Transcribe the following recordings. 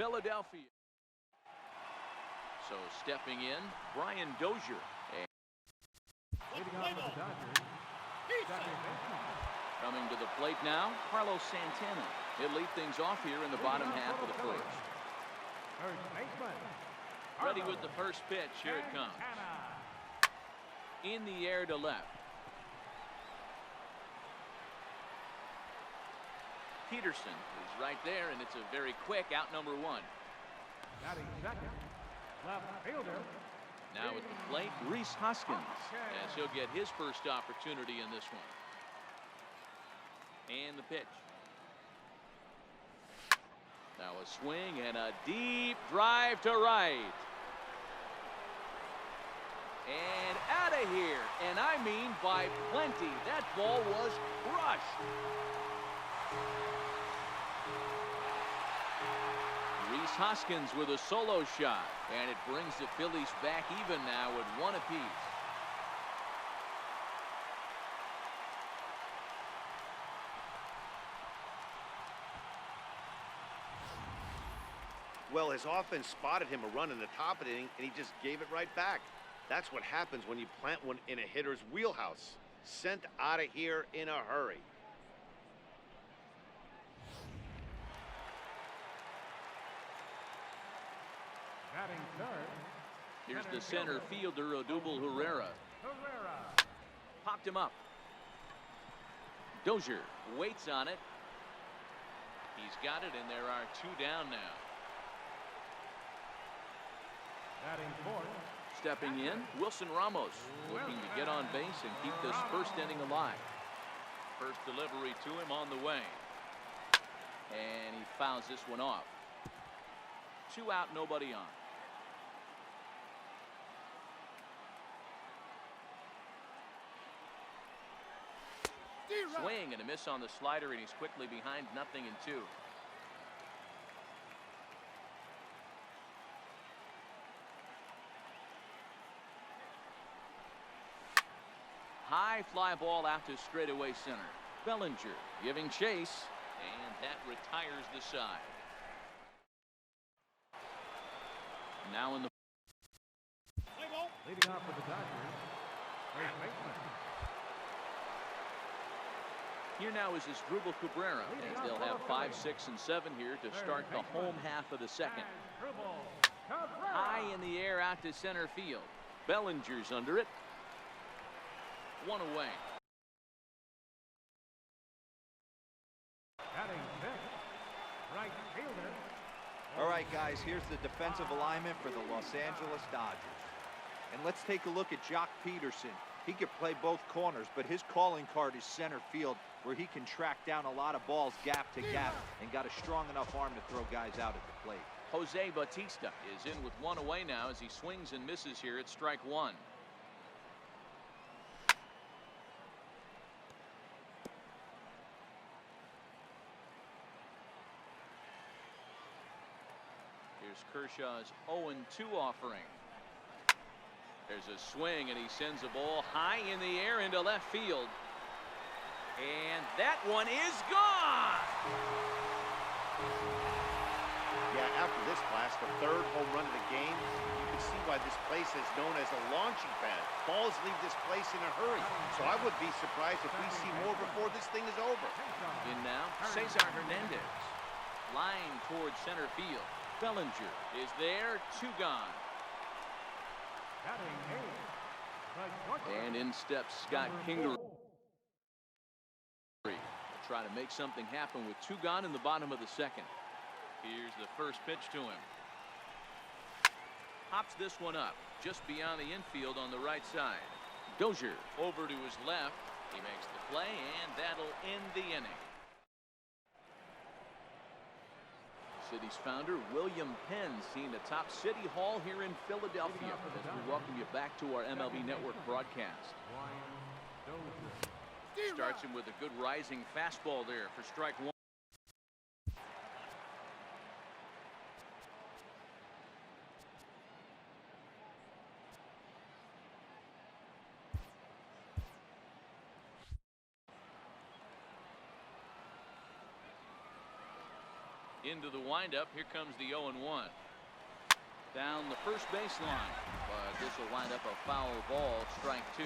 Philadelphia. So stepping in, Brian Dozier. Leading off for the Dodgers, Coming to the plate now, Carlos Santana. He'll lead things off here in the bottom half of the first. first baseman. Ready with the first pitch. Here it comes. In the air to left. Peterson is right there, and it's a very quick out number one. Batting second, left fielder. Now at the plate, Rhys Hoskins, as he'll get his first opportunity in this one. And the pitch. Now a swing and a deep drive to right. And out of here. And I mean by plenty. That ball was crushed. Rhys Hoskins with a solo shot. And it brings the Phillies back even now at one apiece. Well, his offense spotted him a run in the top of the inning, and he just gave it right back. That's what happens when you plant one in a hitter's wheelhouse. Sent out of here in a hurry. Batting third. Here's the center fielder, Odubel Herrera. Popped him up. Dozier waits on it. He's got it, and there are two down now. Batting fourth. Stepping in, Wilson Ramos, looking to get on base and keep this first inning alive. First delivery to him on the way. And he fouls this one off. 2 out, nobody on. Swing and a miss on the slider, and he's quickly behind 0-2. High fly ball out to straightaway center. Bellinger giving chase, and that retires the side. Now in the Leading off for the Dodgers, first baseman. Here now is Asdrubal Cabrera, as they'll have 5, 6, and 7 here to start the home half of the second. High in the air out to center field. Bellinger's under it. One away. Batting sixth, right fielder. All right, guys, here's the defensive alignment for the Los Angeles Dodgers. And let's take a look at Jock Peterson. He can play both corners, but his calling card is center field, where he can track down a lot of balls gap to gap and got a strong enough arm to throw guys out at the plate. Jose Bautista is in with one away now as he swings and misses here at strike one. Here's Kershaw's 0-2 offering. There's a swing, and he sends a ball high in the air into left field. And that one is gone! Yeah, after this blast, the third home run of the game, you can see why this place is known as a launching pad. Balls leave this place in a hurry, so I would be surprised if we see more before this thing is over. In now, Cesar Hernandez. Line towards center field. Bellinger is there, 2 gone. And in steps Scott Kingery. Try to make something happen with 2 gone in the bottom of the second. Here's the first pitch to him. Hops this one up just beyond the infield on the right side. Dozier over to his left. He makes the play, and that'll end the inning. City's founder William Penn seen atop City Hall here in Philadelphia as we welcome you back to our MLB Network broadcast. Starts him with a good rising fastball there for strike one. Into the windup. Here comes the 0-1. Down the first baseline, but this will wind up a foul ball, strike 2.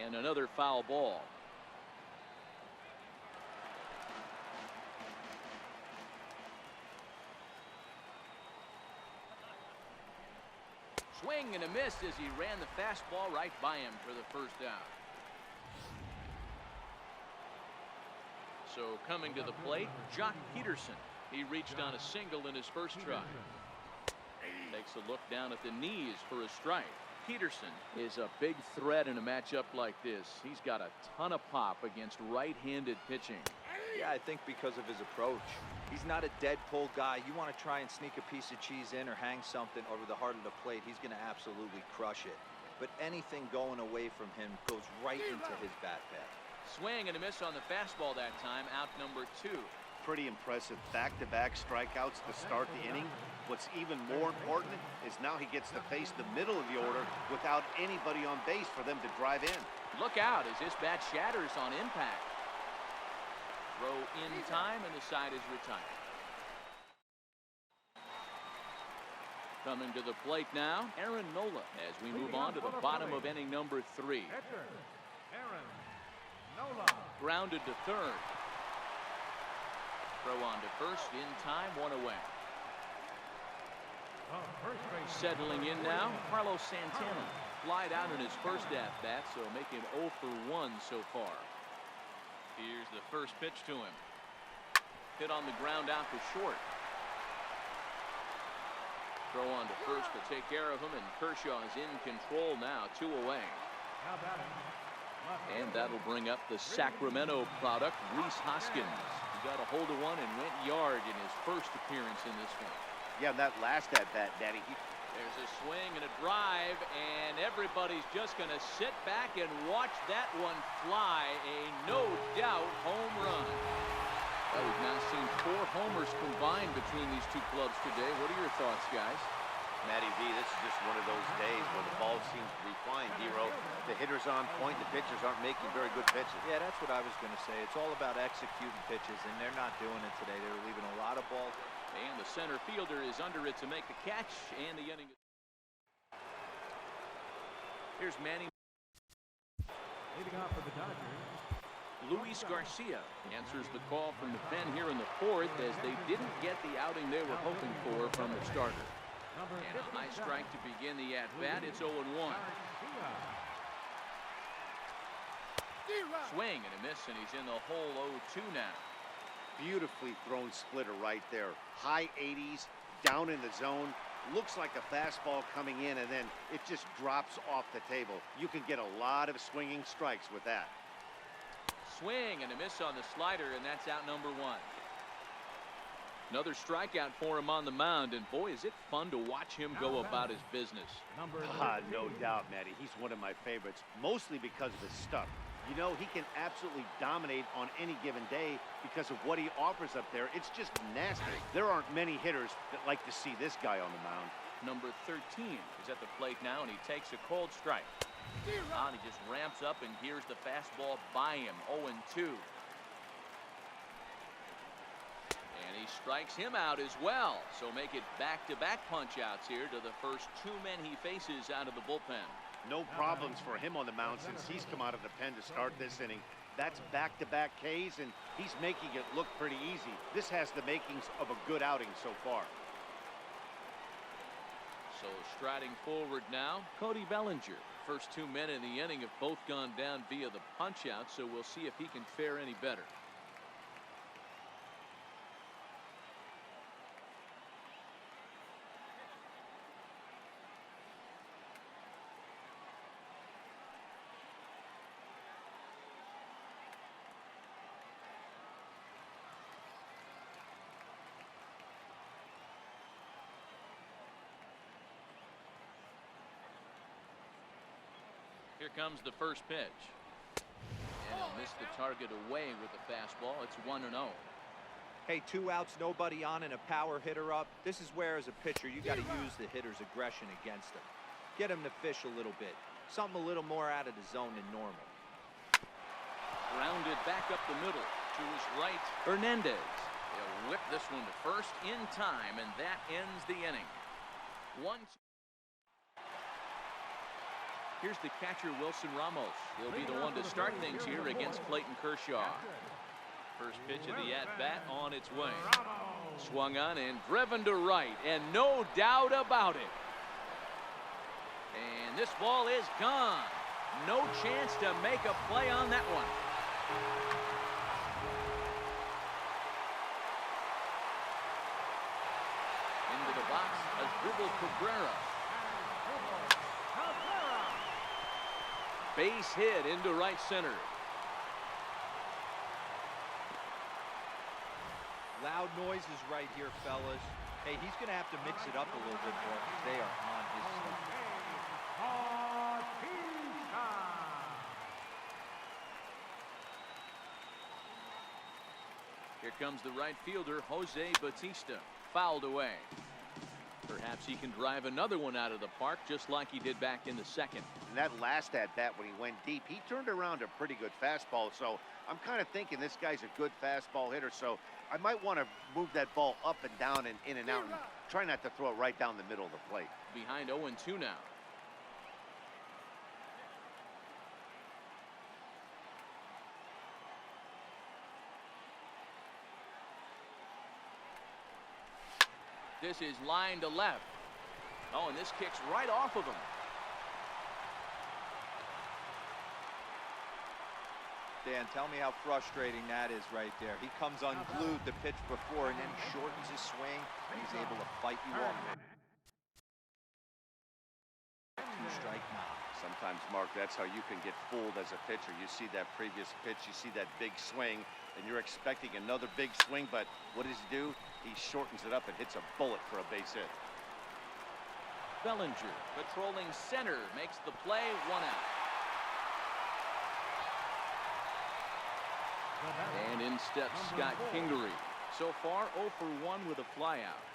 And another foul ball. Swing and a miss as he ran the fastball right by him for the first out. So coming to the plate, Jock Peterson. He reached on a single in his first try. Takes a look down at the knees for a strike. Peterson is a big threat in a matchup like this. He's got a ton of pop against right-handed pitching. Yeah, I think because of his approach. He's not a dead pull guy. You want to try and sneak a piece of cheese in or hang something over the heart of the plate, he's going to absolutely crush it. But anything going away from him goes right into his bat path. Swing and a miss on the fastball that time, out number 2. Pretty impressive back-to-back strikeouts to start the inning. What's even more important is now he gets to face the middle of the order without anybody on base for them to drive in. Look out as this bat shatters on impact. Throw in time and the side is retired. Coming to the plate now, Aaron Nola as we move on to the bottom of inning number 3. Aaron Nola. Grounded to third. Throw on to first, in time, 1 away. Settling in now, Carlos Santana. Flied out in his first at-bat, so making 0 for 1 so far. Here's the first pitch to him. Hit on the ground out to short. Throw on to first to take care of him, and Kershaw is in control now, 2 away. And that'll bring up the Sacramento product, Rhys Hoskins. He got a hold of one and went yard in his first appearance in this one. Yeah, that last at-bat, Daddy. There's a swing and a drive, and everybody's just going to sit back and watch that one fly. A no-doubt home run. Well, we've now seen 4 homers combined between these two clubs today. What are your thoughts, guys? Matty V, this is just one of those days where the ball seems to be flying, Hero. The hitter's on point, the pitchers aren't making very good pitches. Yeah, that's what I was going to say. It's all about executing pitches, and they're not doing it today. They're leaving a lot of balls. And the center fielder is under it to make the catch, and the inning. Here's Manny. Leading off for the Dodgers. Luis Garcia answers the call from the pen here in the 4th as they didn't get the outing they were hoping for from the starter. And a high strike to begin the at-bat. It's 0-1. Swing and a miss, and he's in the hole 0-2 now. Beautifully thrown splitter right there. High 80s, down in the zone. Looks like a fastball coming in, and then it just drops off the table. You can get a lot of swinging strikes with that. Swing and a miss on the slider, and that's out number 1. Another strikeout for him on the mound, and boy, is it fun to watch him go about his business. No doubt, Matty. He's one of my favorites, mostly because of his stuff. You know, he can absolutely dominate on any given day because of what he offers up there. It's just nasty. There aren't many hitters that like to see this guy on the mound. Number 13 is at the plate now, and he takes a cold strike. And he just ramps up, and here's the fastball by him, 0-2. And he strikes him out as well. So make it back-to-back punch-outs here to the first 2 men he faces out of the bullpen. No problems for him on the mound since he's come out of the pen to start this inning. That's back-to-back Ks, and he's making it look pretty easy. This has the makings of a good outing so far. So striding forward now, Cody Bellinger. First 2 men in the inning have both gone down via the punch-out, so we'll see if he can fare any better. Here comes the first pitch. And he'll miss the target away with the fastball. It's 1-0. Hey, 2 outs, nobody on, and a power hitter up. This is where, as a pitcher, you got to use the hitter's aggression against him. Get him to fish a little bit. Something a little more out of the zone than normal. Grounded back up the middle to his right. Hernandez. He'll whip this one to first in time, and that ends the inning. Here's the catcher, Wilson Ramos. He'll be the one to start things here against Clayton Kershaw. First pitch of the at-bat on its way. Swung on and driven to right, and no doubt about it. And this ball is gone. No chance to make a play on that one. Into the box, Asdrubal Cabrera. Base hit into right center. Loud noises right here, fellas. Hey, he's going to have to mix it up a little bit more because they are on his side. Here comes the right fielder, Jose Bautista. Fouled away. Perhaps he can drive another one out of the park just like he did back in the second. And that last at-bat when he went deep, he turned around a pretty good fastball. So I'm kind of thinking this guy's a good fastball hitter. So I might want to move that ball up and down and in and out and try not to throw it right down the middle of the plate. Behind 0-2 now. This is line to left. Oh, and this kicks right off of him. Dan, tell me how frustrating that is right there. He comes unglued the pitch before, and then he shortens his swing, and he's able to fight you off. 2-strike now. Sometimes, Mark, that's how you can get fooled as a pitcher. You see that previous pitch, you see that big swing, and you're expecting another big swing, but what does he do? He shortens it up and hits a bullet for a base hit. Bellinger, patrolling center, makes the play, 1 out. And in steps Scott Kingery. So far, 0 for 1 with a flyout.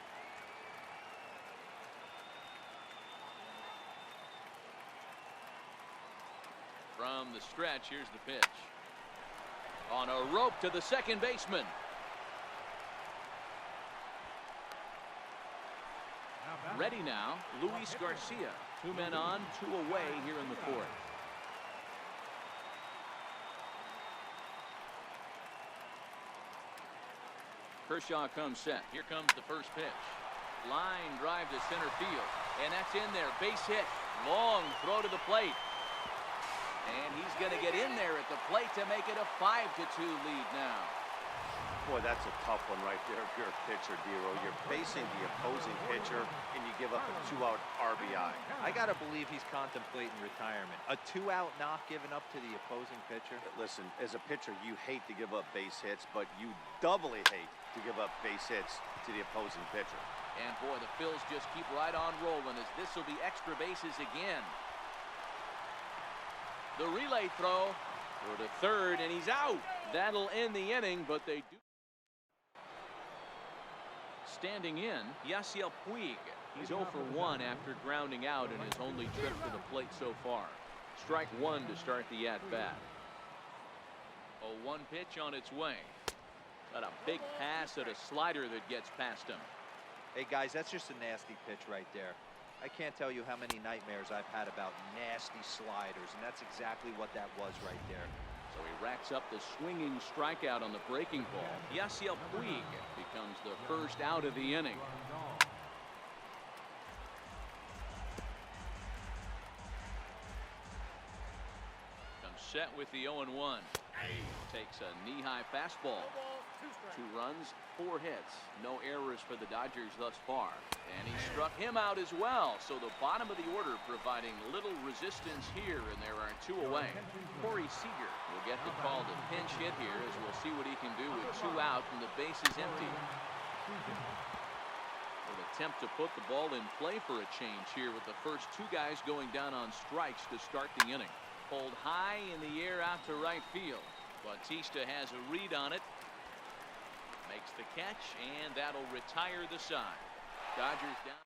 From the stretch, here's the pitch. On a rope to the second baseman. Ready now, Luis Garcia. 2 men on, 2 away here in the 4th. Kershaw comes set. Here comes the first pitch. Line drive to center field. And that's in there. Base hit. Long throw to the plate. And he's going to get in there at the plate to make it a 5-2 lead now. Boy, that's a tough one right there if you're a pitcher, Dero. You're facing the opposing pitcher, and you give up a 2-out RBI. I got to believe he's contemplating retirement. A 2-out knock given up to the opposing pitcher. Listen, as a pitcher, you hate to give up base hits, but you doubly hate to give up base hits to the opposing pitcher. And boy, the Phils just keep right on rolling as this will be extra bases again. The relay throw for the third, and he's out. That'll end the inning, but they do. Standing in, Yasiel Puig. He's 0 for 1 after grounding out in his only trip to the plate so far. Strike 1 to start the at-bat. A 1 pitch on its way. Got a big pass at a slider that gets past him. Hey, guys, that's just a nasty pitch right there. I can't tell you how many nightmares I've had about nasty sliders, and that's exactly what that was right there. So he racks up the swinging strikeout on the breaking ball. Yasiel Puig becomes the first out of the inning. Comes set with the 0-1. Takes a knee-high fastball. 2 runs, 4 hits. No errors for the Dodgers thus far. And he struck him out as well. So the bottom of the order providing little resistance here, and there are 2 away. Corey Seager will get the call to pinch hit here as we'll see what he can do with 2 out and the base is empty. An attempt to put the ball in play for a change here with the first 2 guys going down on strikes to start the inning. Pulled high in the air out to right field. Bautista has a read on it. Makes the catch, and that'll retire the side. Dodgers down.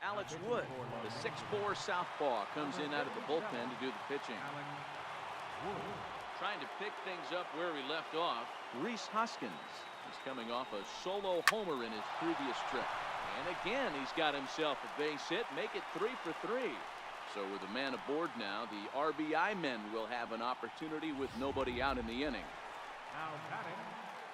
Alex Wood, the 6'4" southpaw, comes in out of the bullpen to do the pitching. Trying to pick things up where we left off. Rhys Hoskins is coming off a solo homer in his previous trip. And again, he's got himself a base hit. Make it 3 for 3. So with a man aboard now, the RBI men will have an opportunity with nobody out in the inning. Now batting.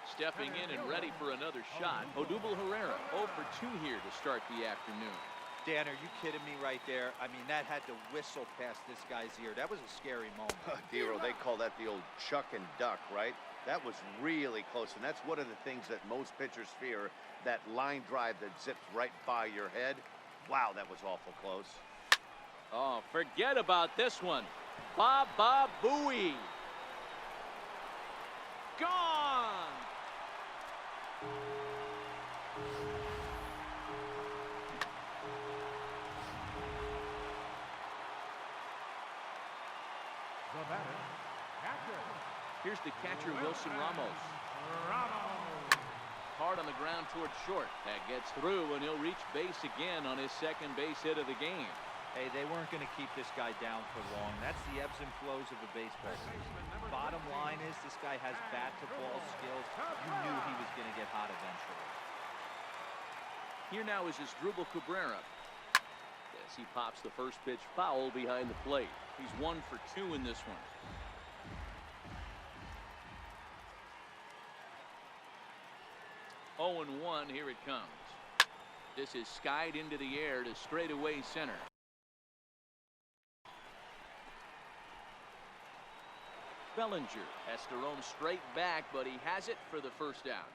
Stepping in and ready for another shot, Odubel Herrera 0 for 2 here to start the afternoon. Dan, are you kidding me right there? I mean, that had to whistle past this guy's ear. That was a scary moment. Dero, they call that the old chuck and duck, right? That was really close, and that's one of the things that most pitchers fear, that line drive that zipped right by your head. Wow, that was awful close. Oh, forget about this one. Baba Booey. Gone. The batter, catcher. Here's the catcher, Wilson Ramos. Hard on the ground towards short. That gets through, and he'll reach base again on his second base hit of the game. Hey, they weren't going to keep this guy down for long. That's the ebbs and flows of a baseball season. Bottom line is this guy has bat-to-ball skills. You knew he was going to get hot eventually. Here now is Asdrubal Cabrera. As he pops the first pitch foul behind the plate. He's 1 for 2 in this one. Oh, and 1, here it comes. This is skied into the air to straightaway center. Bellinger has to roam straight back, but he has it for the first out.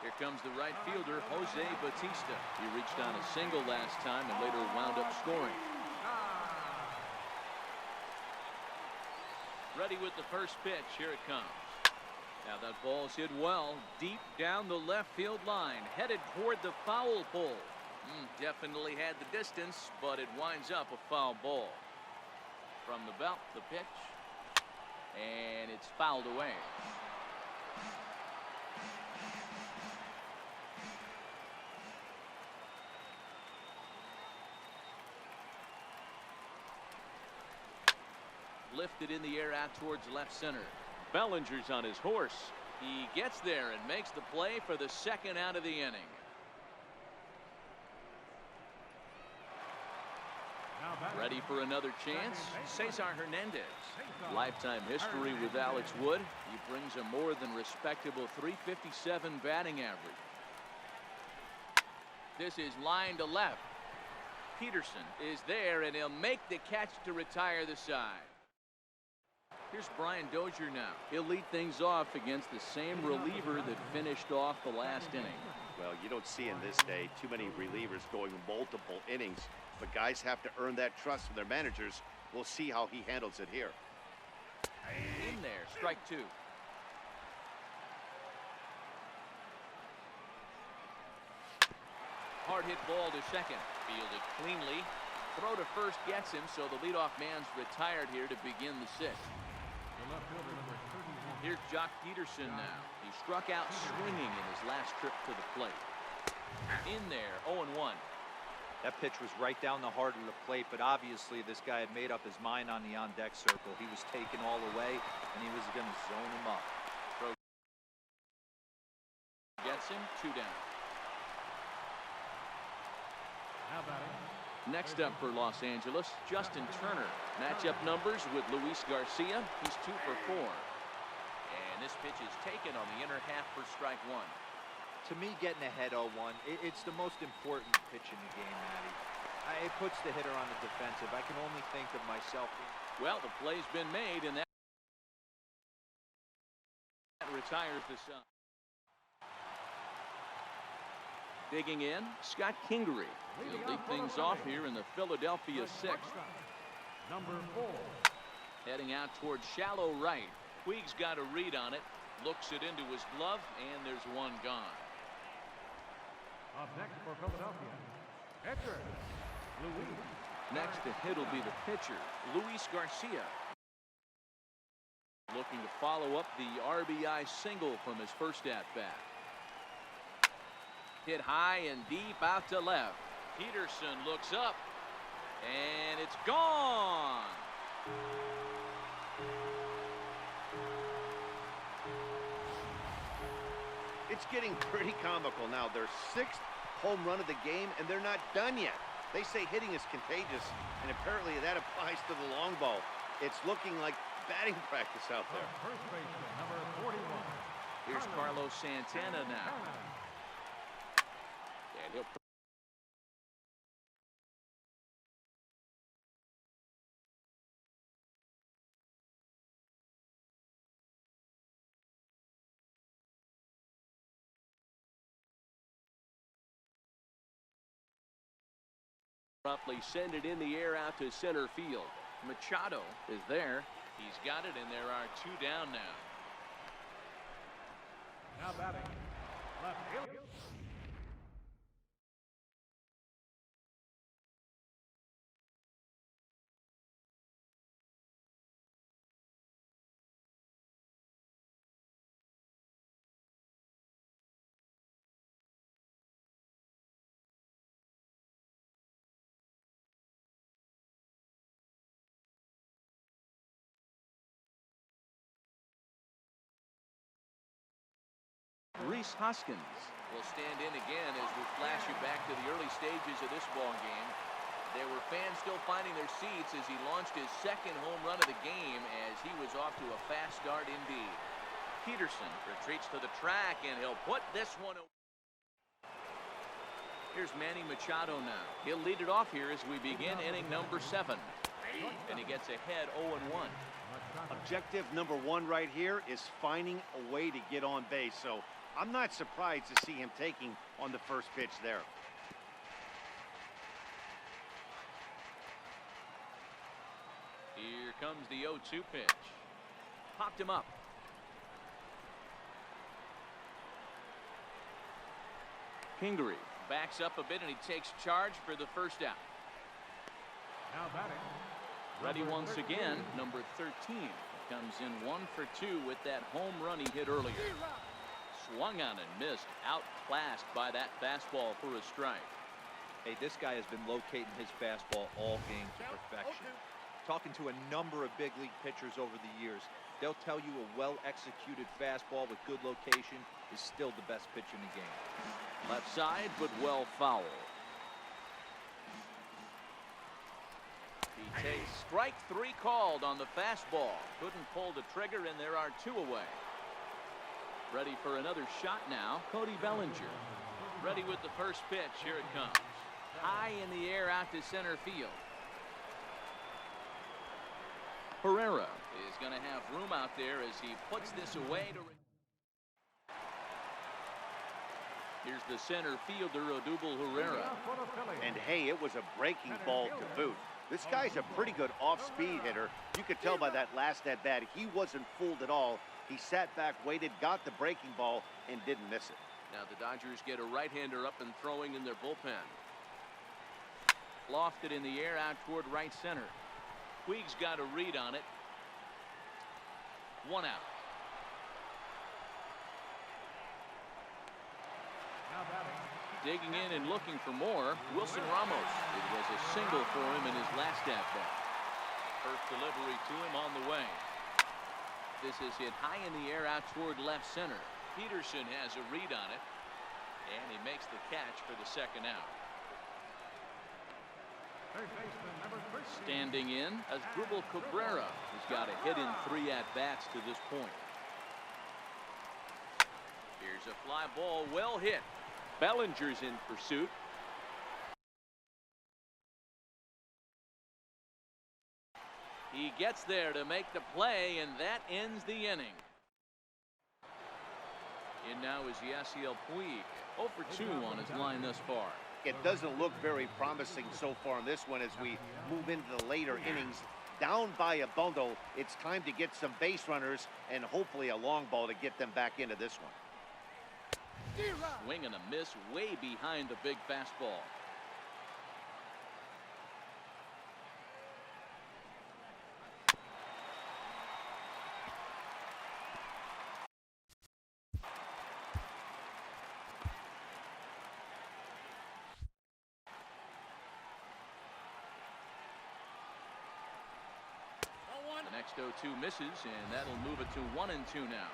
Here comes the right fielder, Jose Bautista. He reached on a single last time and later wound up scoring. Ready with the first pitch. Here it comes. Now that ball's hit well, deep down the left field line, headed toward the foul pole. Definitely had the distance, but it winds up a foul ball. From the belt, the pitch, and it's fouled away. Lifted in the air out towards left center. Bellinger's on his horse. He gets there and makes the play for the second out of the inning. Ready for another chance? Cesar Hernandez. Lifetime history with Alex Wood. He brings a more than respectable .357 batting average. This is line to left. Peterson is there, and he'll make the catch to retire the side. Here's Brian Dozier now. He'll lead things off against the same reliever that finished off the last inning. Well, you don't see in this day too many relievers going multiple innings, but guys have to earn that trust from their managers. We'll see how he handles it here. In there, strike 2. Hard hit ball to second. Fielded cleanly. Throw to first gets him, so the leadoff man's retired here to begin the 6th. Here's Jock Peterson now. He struck out swinging in his last trip to the plate. In there, 0-1. That pitch was right down the heart of the plate, but obviously this guy had made up his mind on the on-deck circle. He was taken all the way, and he was going to zone him up. Gets him, 2 down. Next up for Los Angeles, Justin Turner. Matchup numbers with Luis Garcia. He's 2 for 4. And this pitch is taken on the inner half for strike 1. To me, getting ahead 0-1, it's the most important pitch in the game, Matty. It puts the hitter on the defensive. I can only think of myself. Well, the play's been made, and that retires the side. Digging in, Scott Kingery. He'll lead things off here in the Philadelphia 6th. Number 4. Heading out towards shallow right. Puig's got a read on it. Looks it into his glove, and there's 1 gone. Up next for Philadelphia, pitcher, Luis. Next to hit will be the pitcher, Luis Garcia. Looking to follow up the RBI single from his first at-bat. Hit high and deep out to left. Peterson looks up, and it's gone. It's getting pretty comical now. Their 6th home run of the game, and they're not done yet. They say hitting is contagious, and apparently that applies to the long ball. It's looking like batting practice out there. First baseman, number 41. Here's Carlos Santana now. And he'll promptly send it in the air out to center field. Machado is there. He's got it, and there are 2 down now. Now batting, left field. Rhys Hoskins will stand in again as we flash you back to the early stages of this ball game. There were fans still finding their seats as he launched his 2nd home run of the game as he was off to a fast start indeed. Peterson retreats to the track, and he'll put this one away. Here's Manny Machado now. He'll lead it off here as we begin inning number 7. And he gets ahead 0-1. Objective number 1 right here is finding a way to get on base. So I'm not surprised to see him taking on the first pitch there. Here comes the 0-2 pitch. Popped him up. Kingery backs up a bit, and he takes charge for the first out. Now batting. Ready once again, number 13. Comes in 1 for 2 with that home run he hit earlier. Swung on and missed. Outclassed by that fastball for a strike. Hey, this guy has been locating his fastball all game to perfection. Talking to a number of big league pitchers over the years, they'll tell you a well-executed fastball with good location is still the best pitch in the game. Left side, but well foul. He takes strike 3 called on the fastball. Couldn't pull the trigger, and there are 2 away. Ready for another shot now, Cody Bellinger. Ready with the first pitch. Here it comes. High in the air out to center field. Herrera is going to have room out there as he puts this away. Here's the center fielder, Odubel Herrera. And hey, it was a breaking ball to boot. This guy's a pretty good off-speed hitter. You could tell by that last at-bat he wasn't fooled at all. He sat back, waited, got the breaking ball, and didn't miss it. Now the Dodgers get a right-hander up and throwing in their bullpen. Lofted in the air out toward right center. Puig's got a read on it. 1 out. Now batting. Digging in and looking for more, Wilson Ramos. It was a single for him in his last at-bat. First delivery to him on the way. This is hit high in the air out toward left center. Peterson has a read on it, and he makes the catch for the 2nd out. Third baseman, number 13. Standing in as Asdrubal Cabrera, who's got a hit in 3 at-bats to this point. Here's a fly ball, well hit. Bellinger's in pursuit. He gets there to make the play, and that ends the inning. In now is Yasiel Puig. 0 for 2 on his line thus far. It doesn't look very promising so far in this one as we move into the later innings. Down by a bundle, it's time to get some base runners and hopefully a long ball to get them back into this one. Swing and a miss way behind the big fastball. The next 0-2 misses, and that'll move it to 1-2 now.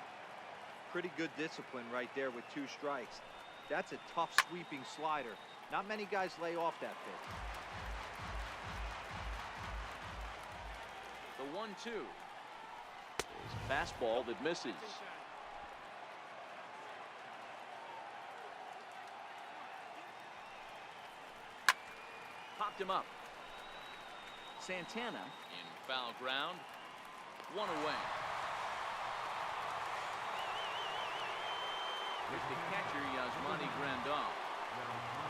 Pretty good discipline right there with 2 strikes. That's a tough sweeping slider. Not many guys lay off that pitch. The 1-2 is a fastball that misses. Popped him up. Santana in foul ground. 1 away. With the catcher, Yasmani Grandal.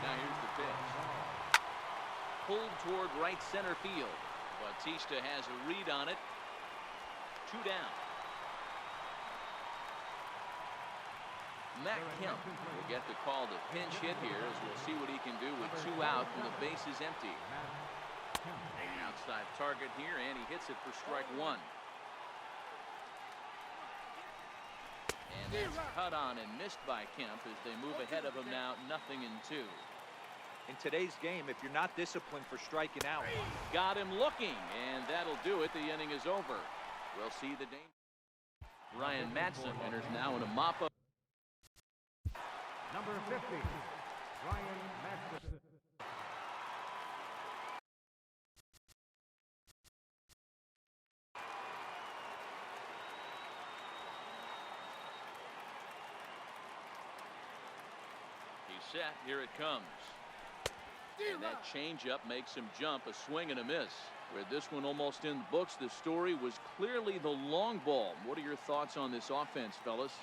Now here's the pitch. Pulled toward right center field. Bautista has a read on it. 2 down. Matt Kemp will get the call to pinch hit here, as we'll see what he can do with 2 out and the base is empty. An outside target here, and he hits it for strike 1. And that's cut on and missed by Kemp as they move ahead of him now, 0-2. In today's game, if you're not disciplined for striking out. Got him looking, and that'll do it. The inning is over. We'll see the danger. Ryan Madsen enters now in a mop-up. Number 50, Ryan Madsen. He's set. Here it comes. And that changeup makes him jump. A swing and a miss. With this one almost in the books, the story was clearly the long ball. What are your thoughts on this offense, fellas?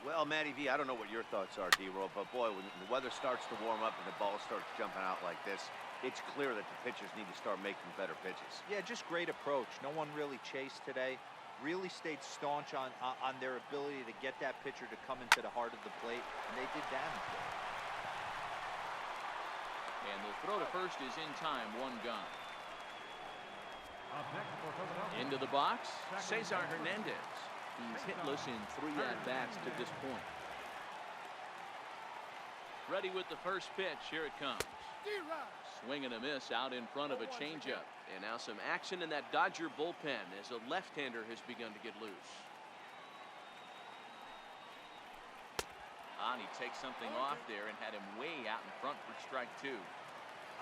Well, Matty V, I don't know what your thoughts are, D-Roll, but boy, when the weather starts to warm up and the ball starts jumping out like this, it's clear that the pitchers need to start making better pitches. Yeah, just great approach. No one really chased today. Really stayed staunch on their ability to get that pitcher to come into the heart of the plate, and they did damage there. And the throw to first is in time. 1 gone. Up next for Philadelphia. Into the box, Cesar Hernandez. He's hitless in 3 at-bats to this point. Ready with the first pitch. Here it comes. Swing and a miss out in front of a changeup. And now some action in that Dodger bullpen as a left-hander has begun to get loose. And he takes something off there and had him way out in front for strike 2.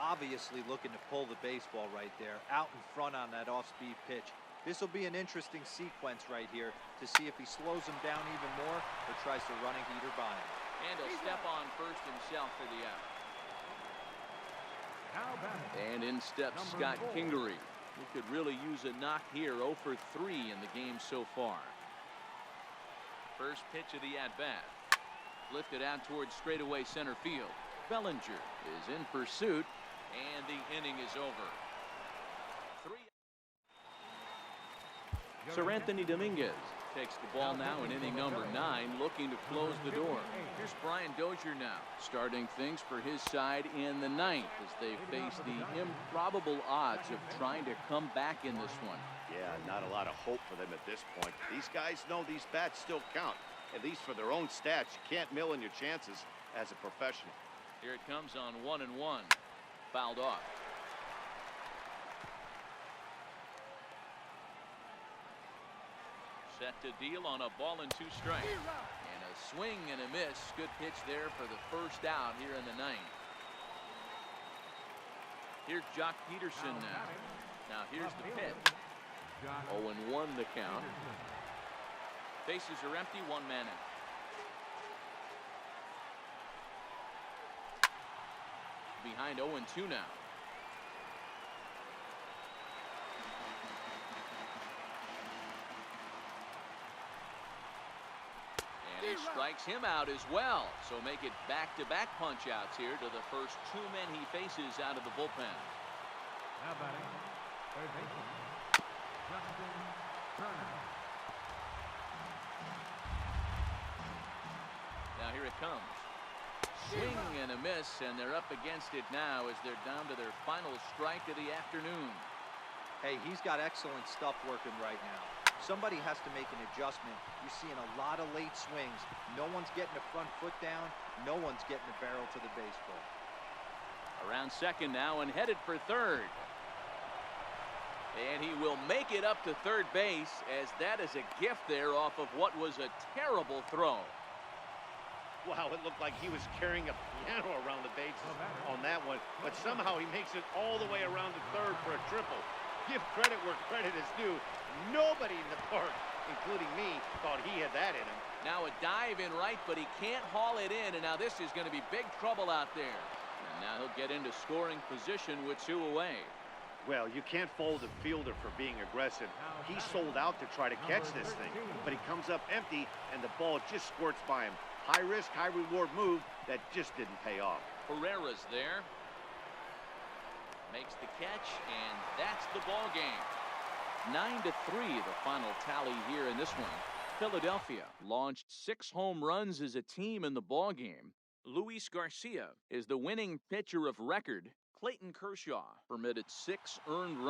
Obviously looking to pull the baseball right there. Out in front on that off-speed pitch. This will be an interesting sequence right here to see if he slows him down even more or tries to run a heater by him. And he'll step on first himself for the out. And in steps Scott Kingery. He could really use a knock here. 0 for 3 in the game so far. First pitch of the at-bat. Lifted out towards straightaway center field. Bellinger is in pursuit, and the inning is over. 3. Sir Anthony Dominguez takes the ball now in inning number 9, looking to close the door. Here's Brian Dozier now, starting things for his side in the 9th as they face the improbable odds of trying to come back in this one. Yeah, not a lot of hope for them at this point. These guys know these bats still count, at least for their own stats. You can't mill in your chances as a professional. Here it comes on 1-1. Fouled off. Set to deal on a ball and 2 strikes. And a swing and a miss. Good pitch there for the first out here in the 9th. Here's Jock Peterson now. Now here's the pitch. 0-1 the count. Bases are empty. 1 man out. Behind 0-2 now. And he strikes him out as well. So make it back-to-back punch-outs here to the first 2 men he faces out of the bullpen. Now batting, third baseman, Justin Turner. Now here it comes. Swing and a miss, and they're up against it now as they're down to their final strike of the afternoon. Hey, he's got excellent stuff working right now. Somebody has to make an adjustment. You're seeing a lot of late swings. No one's getting the front foot down. No one's getting the barrel to the baseball. Around second now and headed for third. And he will make it up to third base, as that is a gift there off of what was a terrible throw. Wow, it looked like he was carrying a piano around the bases on that one, but somehow he makes it all the way around to third for a triple. Give credit where credit is due. Nobody in the park, including me, thought he had that in him. Now a dive in right, but he can't haul it in, and now this is going to be big trouble out there. And now he'll get into scoring position with 2 away. Well, you can't fault a fielder for being aggressive. He sold out to try to catch this thing, but he comes up empty, and the ball just squirts by him. High risk, high reward move that just didn't pay off. Pereira's there. Makes the catch, and that's the ball game. 9-3 the final tally here in this one. Philadelphia launched 6 home runs as a team in the ball game. Luis Garcia is the winning pitcher of record. Clayton Kershaw permitted 6 earned runs.